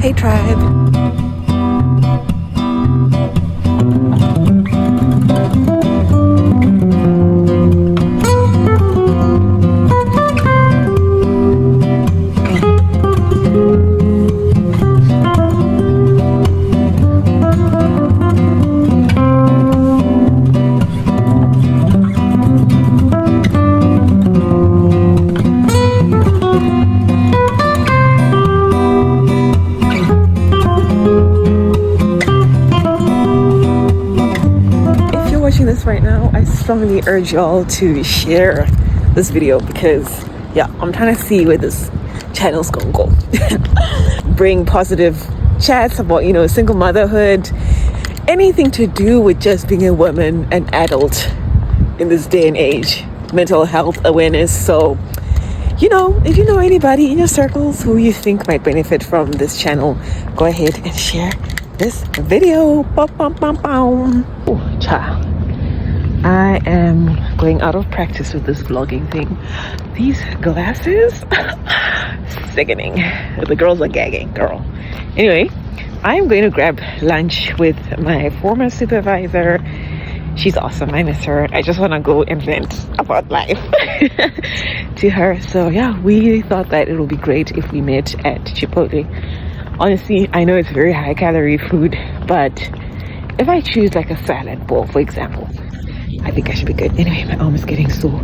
Hey tribe. This right now, I strongly urge y'all to share this video because yeah, I'm trying to see where this channel's gonna go. Bring positive chats about, you know, single motherhood, anything to do with just being a woman, an adult in this day and age, mental health awareness. So, you know, if you know anybody in your circles who you think might benefit from this channel, go ahead and share this video. Oh, child. I am going out of practice with this vlogging thing. These glasses, sickening. The girls are gagging, girl. Anyway, I'm going to grab lunch with my former supervisor. She's awesome. I miss her. I just want to go and vent about life to her. So yeah, we thought that it would be great if we met at Chipotle. Honestly, I know it's very high calorie food, but if I choose like a salad bowl, for example, I think I should be good. Anyway, my arm is getting sore.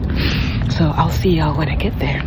So I'll see y'all when I get there.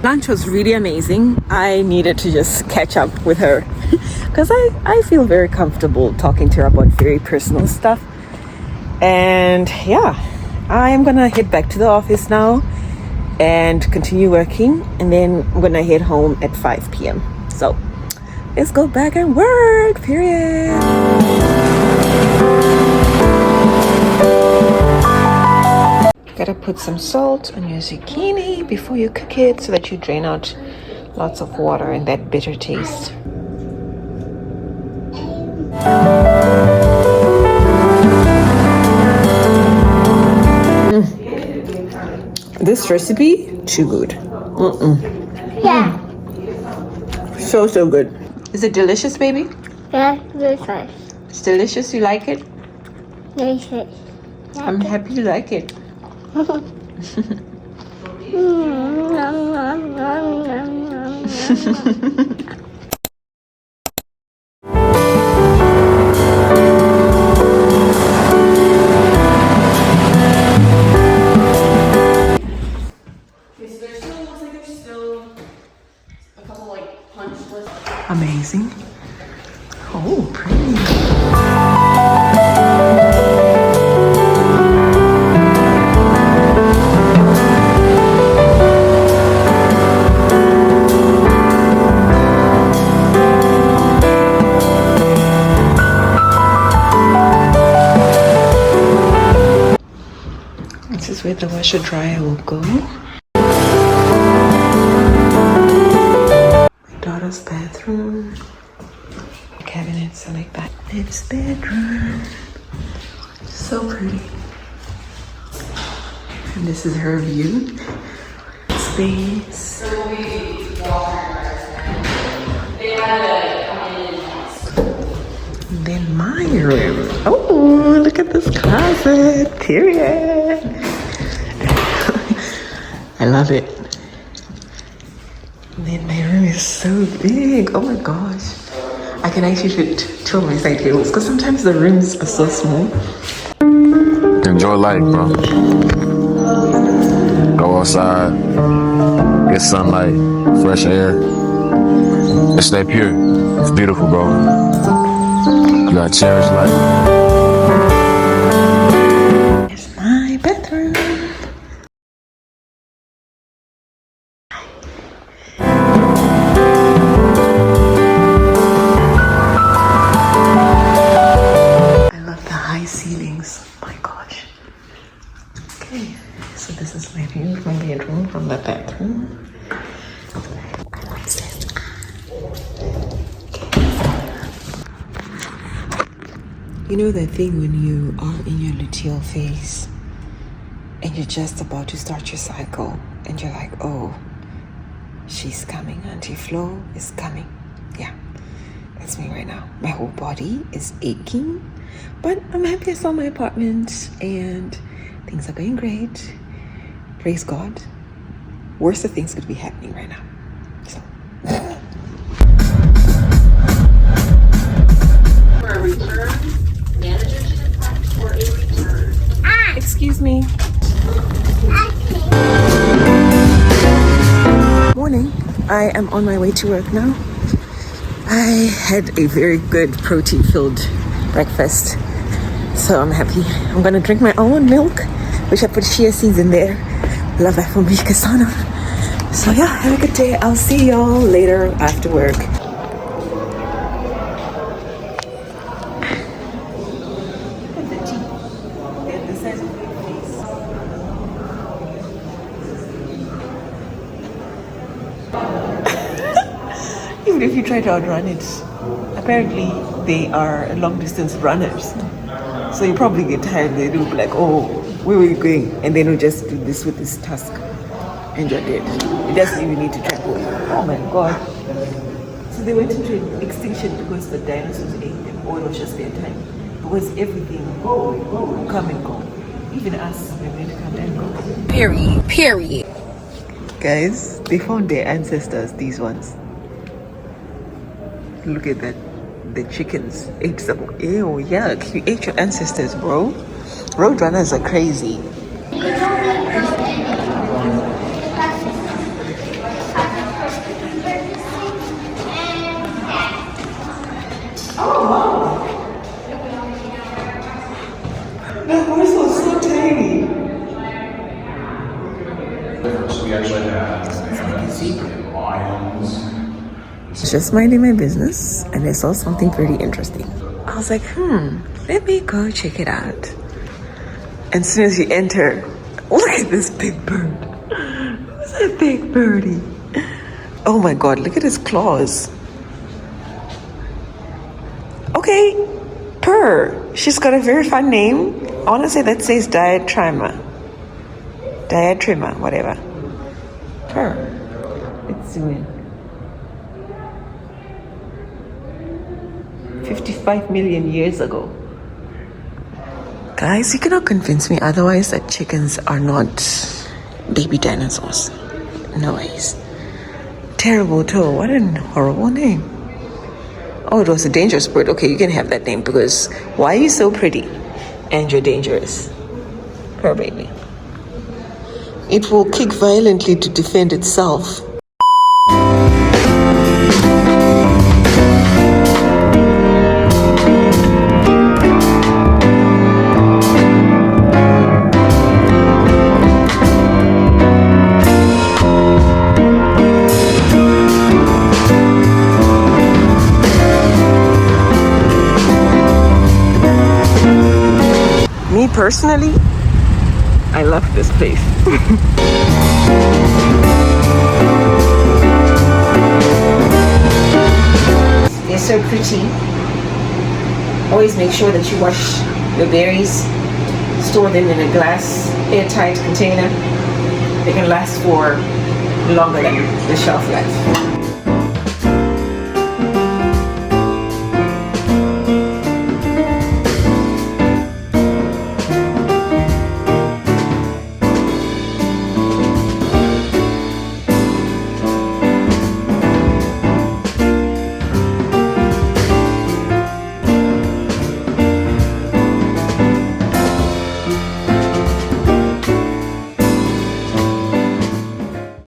Lunch was really amazing. I needed to just catch up with her because I feel very comfortable talking to her about very personal stuff. And yeah, I'm gonna head back to the office now and continue working, and then I'm gonna head home at 5 p.m. So let's go back and work, period. Gotta put some salt on your zucchini before you cook it so that you drain out lots of water and that bitter taste. This recipe, too good. Yeah. So good. Is it delicious, baby? Yeah, delicious. It's delicious, you like it? Delicious. I'm happy you like it. Amazing. Oh, pretty. This is where the washer dryer will go. My daughter's bathroom. Cabinets are like that. It's bedroom. So pretty. And this is her view. Space. And then my room. Oh, look at this closet. Period. I love it. And then my room is so big. Oh my gosh. I can actually fit two of my side tables because sometimes the rooms are so small. Enjoy life, bro. Go outside, get sunlight, fresh air, and stay pure. It's beautiful, bro. You gotta cherish life. It's my bedroom. I love the high ceilings. Oh my gosh. Okay, so this is my view of my bedroom from the bathroom. What's this? You know that thing when you are in your luteal phase and you're just about to start your cycle and you're like, oh, she's coming, Auntie Flo is coming. Yeah, that's me right now. My whole body is aching, but I'm happy I saw my apartment and things are going great. Praise God. Worse things could be happening right now. So. For a return, manager to depart for a return. Excuse me. Morning. I am on my way to work now. I had a very good protein-filled breakfast, so I'm happy. I'm gonna drink my almond milk, which I put chia seeds in there. Love that for me, Kasana. So yeah, have a good day. I'll see y'all later after work. Even if you try to outrun it, apparently they are long distance runners. So you probably get tired. They do be like, oh, where were you going? And then you just do this with this tusk and you're dead. It doesn't even need to travel. Oh my God. So they went into extinction because the dinosaurs ate them, or it was just their time. Because everything will come and go. Even us, we're going to come and go. Period. Guys, they found their ancestors, these ones. Look at that. The chickens ate some. Ew, yuck. You ate your ancestors, bro. Roadrunners are crazy. Oh, wow. The horse was so tiny. We actually have lions. Just minding my business and I saw something pretty interesting. I was like, let me go check it out. And as soon as you enter, look at this big bird. Who's that big birdie? Oh my God, look at his claws. Okay, Purr. She's got a very fun name. I want to say that says diatrima, whatever. Purr. Let's zoom in. 55 million years ago. Guys, you cannot convince me otherwise that chickens are not baby dinosaurs. No ways. Terrible toe. What a horrible name. Oh, it was a dangerous bird. Okay, you can have that name because why are you so pretty and you're dangerous? Poor baby. It will kick violently to defend itself. Me personally, I love this place. They're so pretty. Always make sure that you wash your berries, store them in a glass, airtight container. They can last for longer than the shelf life.